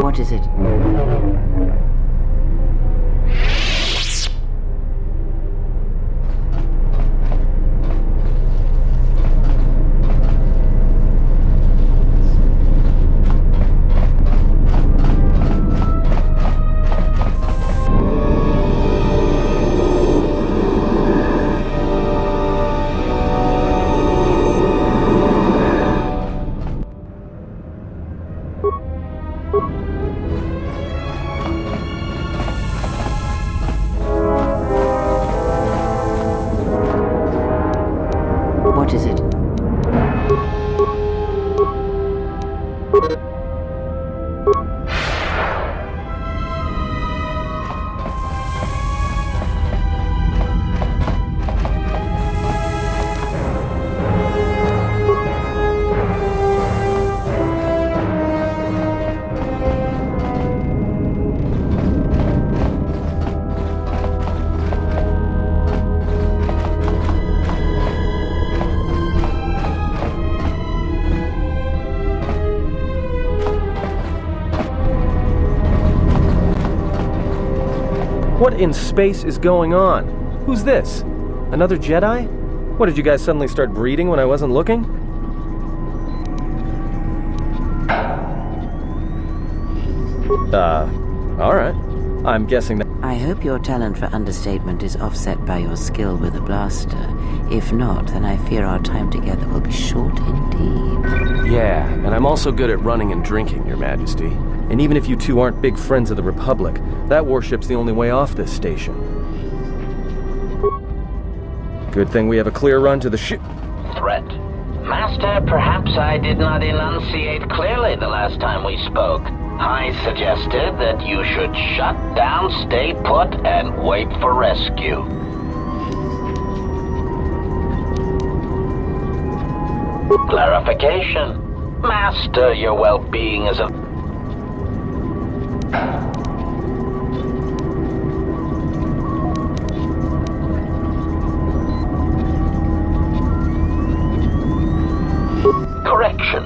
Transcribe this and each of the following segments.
What is it? What is it? What in space is going on? Who's this? Another Jedi? What, did you guys suddenly start breeding when I wasn't looking? Alright. I'm guessing that... I hope your talent for understatement is offset by your skill with a blaster. If not, then I fear our time together will be short indeed. Yeah, and I'm also good at running and drinking, Your Majesty. And even if you two aren't big friends of the Republic, that warship's the only way off this station. Good thing we have a clear run to the ship. Threat. Master, perhaps I did not enunciate clearly the last time we spoke. I suggested that you should shut down, stay put, and wait for rescue. Clarification. Master, your well-being is a... Correction.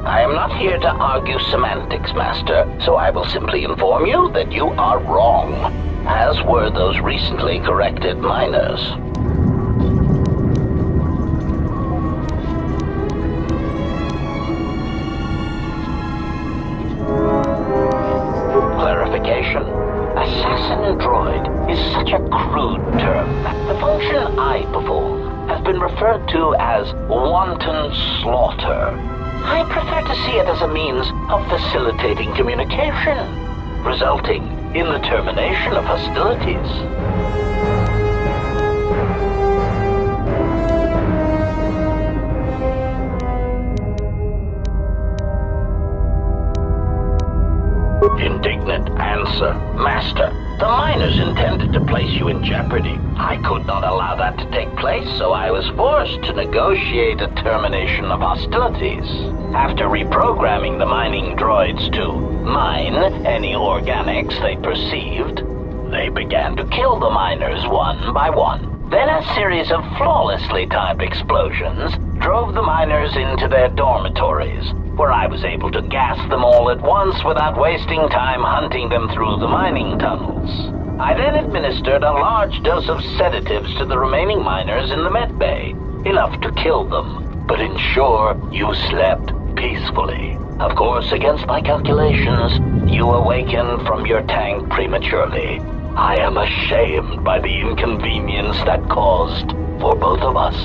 I am not here to argue semantics, Master, so I will simply inform you that you are wrong, as were those recently corrected miners. Clarification. Assassin droid is such a crude term. The function I perform has been referred to as wanton slaughter. I prefer to see it as a means of facilitating communication, resulting in the termination of hostilities. Indignant answer. Master, the miners intended to place you in jeopardy. I could not allow that to take place, so I was forced to negotiate a termination of hostilities. After reprogramming the mining droids to mine any organics they perceived, they began to kill the miners one by one. Then a series of flawlessly timed explosions drove the miners into their dormitories, where I was able to gas them all at once without wasting time hunting them through the mining tunnels. I then administered a large dose of sedatives to the remaining miners in the med bay, enough to kill them, but ensure you slept peacefully. Of course, against my calculations, you awakened from your tank prematurely. I am ashamed by the inconvenience that caused for both of us.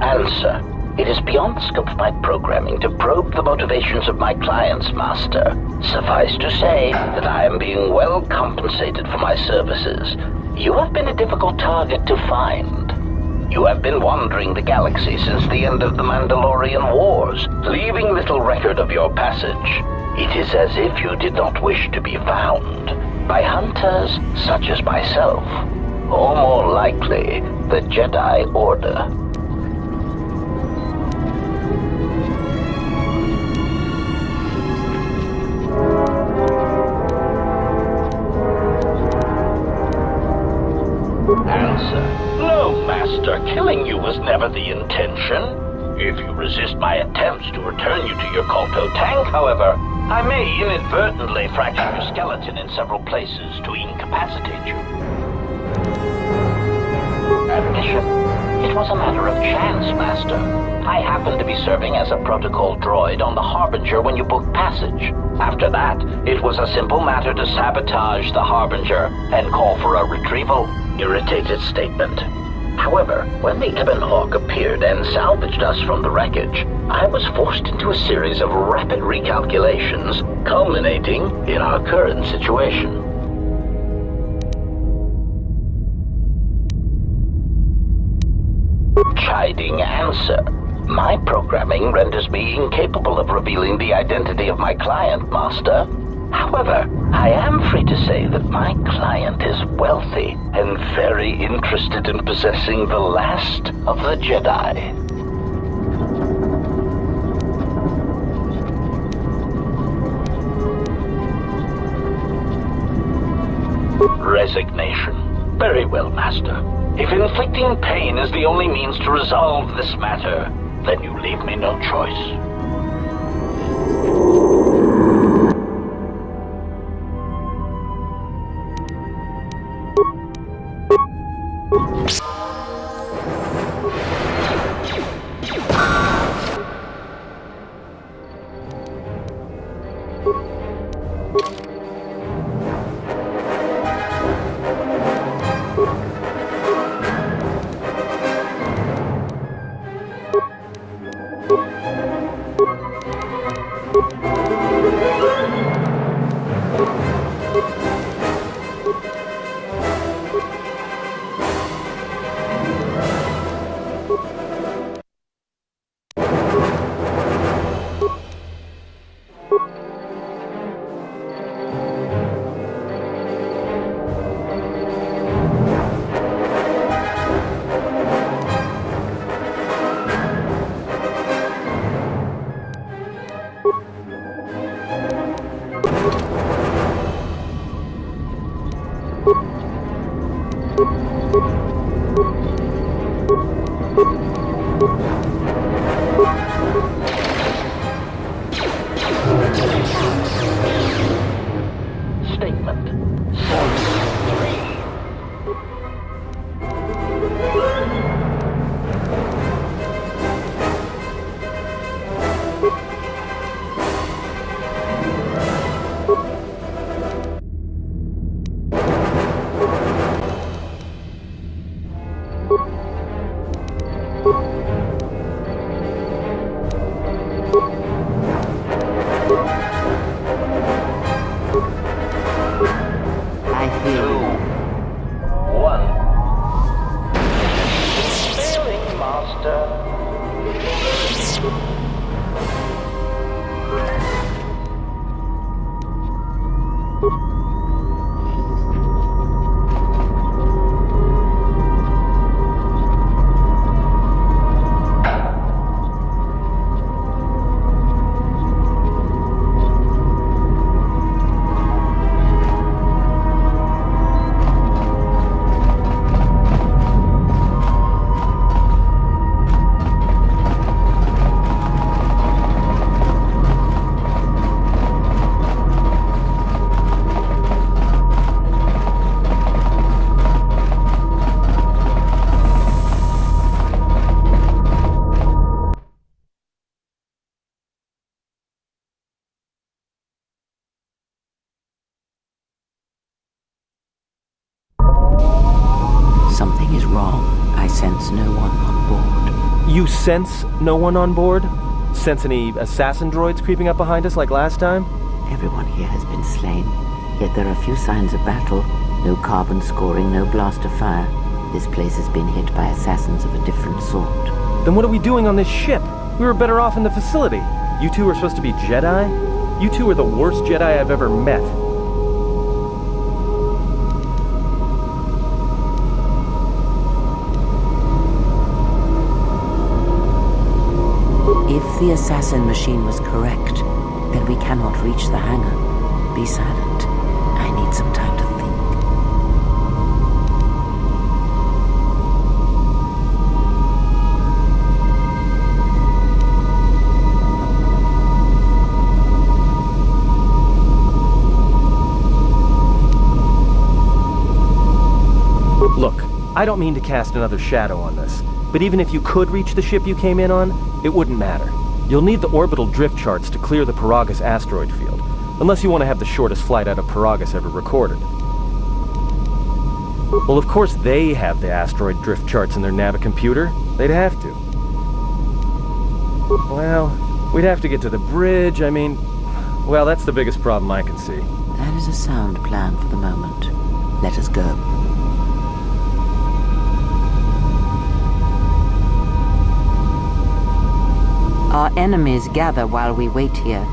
Answer. It is beyond the scope of my programming to probe the motivations of my clients, Master. Suffice to say that I am being well compensated for my services. You have been a difficult target to find. You have been wandering the galaxy since the end of the Mandalorian Wars, leaving little record of your passage. It is as if you did not wish to be found by hunters such as myself, or more likely, the Jedi Order. answer. No, Master, killing you was never the intention. If you resist my attempts to return you to your Kolto tank, however, I may inadvertently fracture your skeleton in several places to incapacitate you. Admission. It was a matter of chance, Master. I happened to be serving as a protocol droid on the Harbinger when you booked passage. After that, it was a simple matter to sabotage the Harbinger and call for a retrieval. Irritated statement. However, when the Ebon Hawk appeared and salvaged us from the wreckage, I was forced into a series of rapid recalculations, culminating in our current situation. Chiding answer. My programming renders me incapable of revealing the identity of my client, Master. However, I am free to say that my client is wealthy and very interested in possessing the last of the Jedi. Resignation. Very well, Master. If inflicting pain is the only means to resolve this matter, then you leave me no choice. Something is wrong. I sense no one on board. You sense no one on board? Sense any assassin droids creeping up behind us like last time? Everyone here has been slain, yet there are few signs of battle. No carbon scoring, no blaster fire. This place has been hit by assassins of a different sort. Then what are we doing on this ship? We were better off in the facility. You two are supposed to be Jedi? You two are the worst Jedi I've ever met. If the assassin machine was correct, then we cannot reach the hangar. Be silent. I need some time to think. I don't mean to cast another shadow on this, but even if you could reach the ship you came in on, it wouldn't matter. You'll need the orbital drift charts to clear the Paragus asteroid field, unless you want to have the shortest flight out of Paragus ever recorded. Well, of course they have the asteroid drift charts in their navicomputer. They'd have to. Well, we'd have to get to the bridge, well, that's the biggest problem I can see. That is a sound plan for the moment. Let us go. Our enemies gather while we wait here.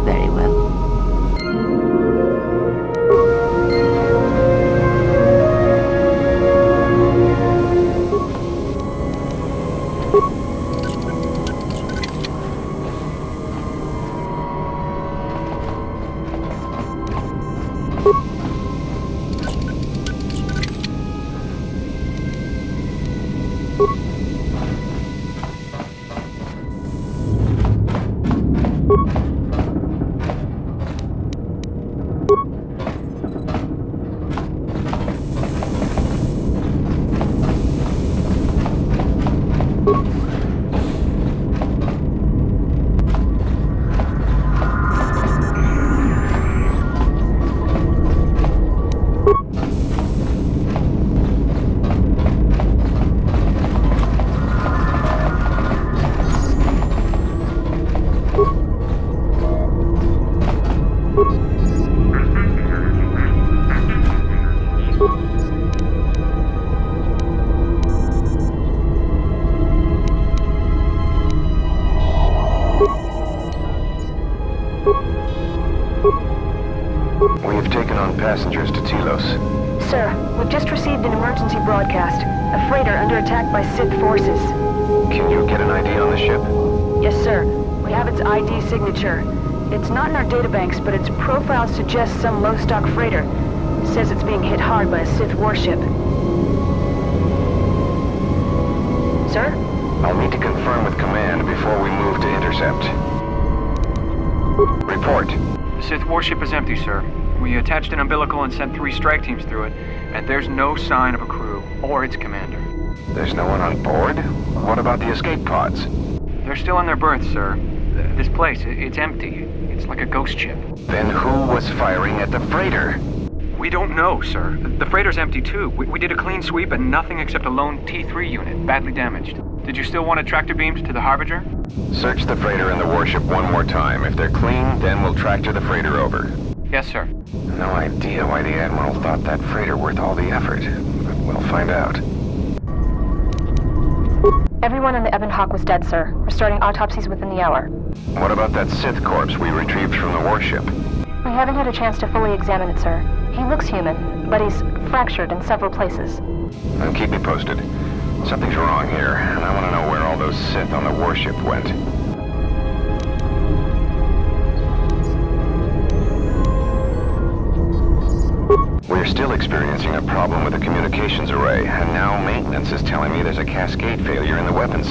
Very well. Passengers to Telos. Sir, we've just received an emergency broadcast. A freighter under attack by Sith forces. Can you get an ID on the ship? Yes, sir. We have its ID signature. It's not in our databanks, but its profile suggests some low-stock freighter. It says it's being hit hard by a Sith warship. Sir? I'll need to confirm with command before we move to intercept. Report. The Sith warship is empty, sir. We attached an umbilical and sent 3 strike teams through it, and there's no sign of a crew or its commander. There's no one on board? What about the escape pods? They're still in their berths, sir. This place, it's empty. It's like a ghost ship. Then who was firing at the freighter? We don't know, sir. The freighter's empty too. We did a clean sweep and nothing except a lone T3 unit, badly damaged. Did you still want a tractor beam to the Harbinger? Search the freighter and the warship one more time. If they're clean, then we'll tractor the freighter over. Yes, sir. No idea why the Admiral thought that freighter worth all the effort, but we'll find out. Everyone on the Ebon Hawk was dead, sir. We're starting autopsies within the hour. What about that Sith corpse we retrieved from the warship? We haven't had a chance to fully examine it, sir. He looks human, but he's fractured in several places. Then keep me posted. Something's wrong here, and I want to know where all those Sith on the warship went. We're still experiencing a problem with the communications array, and now maintenance is telling me there's a cascade failure in the weapons.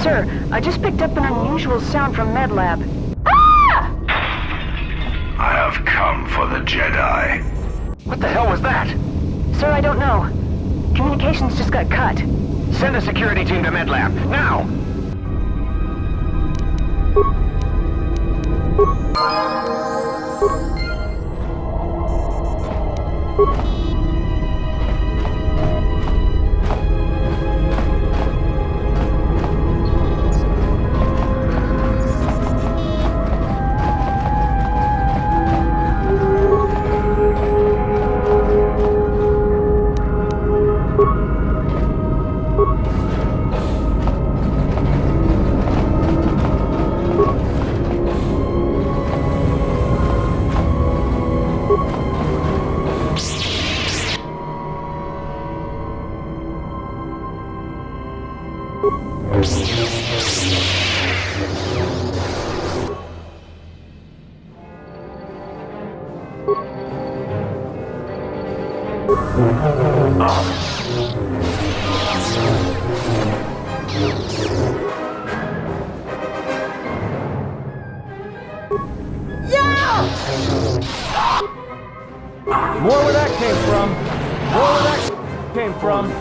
Sir, I just picked up an unusual sound from MedLab. Ah! I have come for the Jedi. What the hell was that? Sir, I don't know. Communications just got cut. Send a security team to MedLab, now! More where that came from. More where that came from.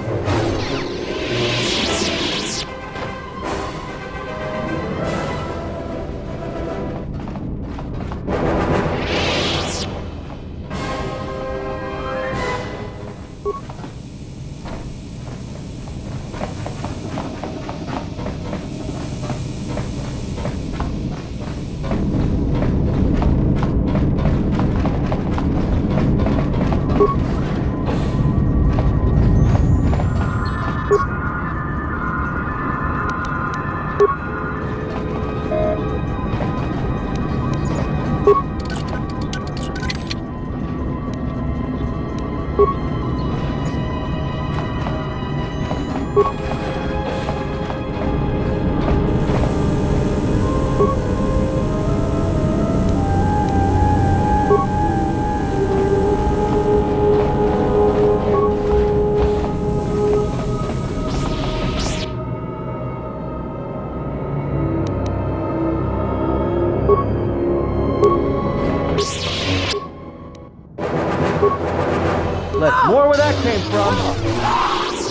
More where that came from.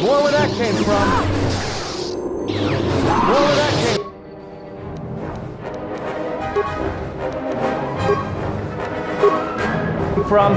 More where that came from. More where that came from.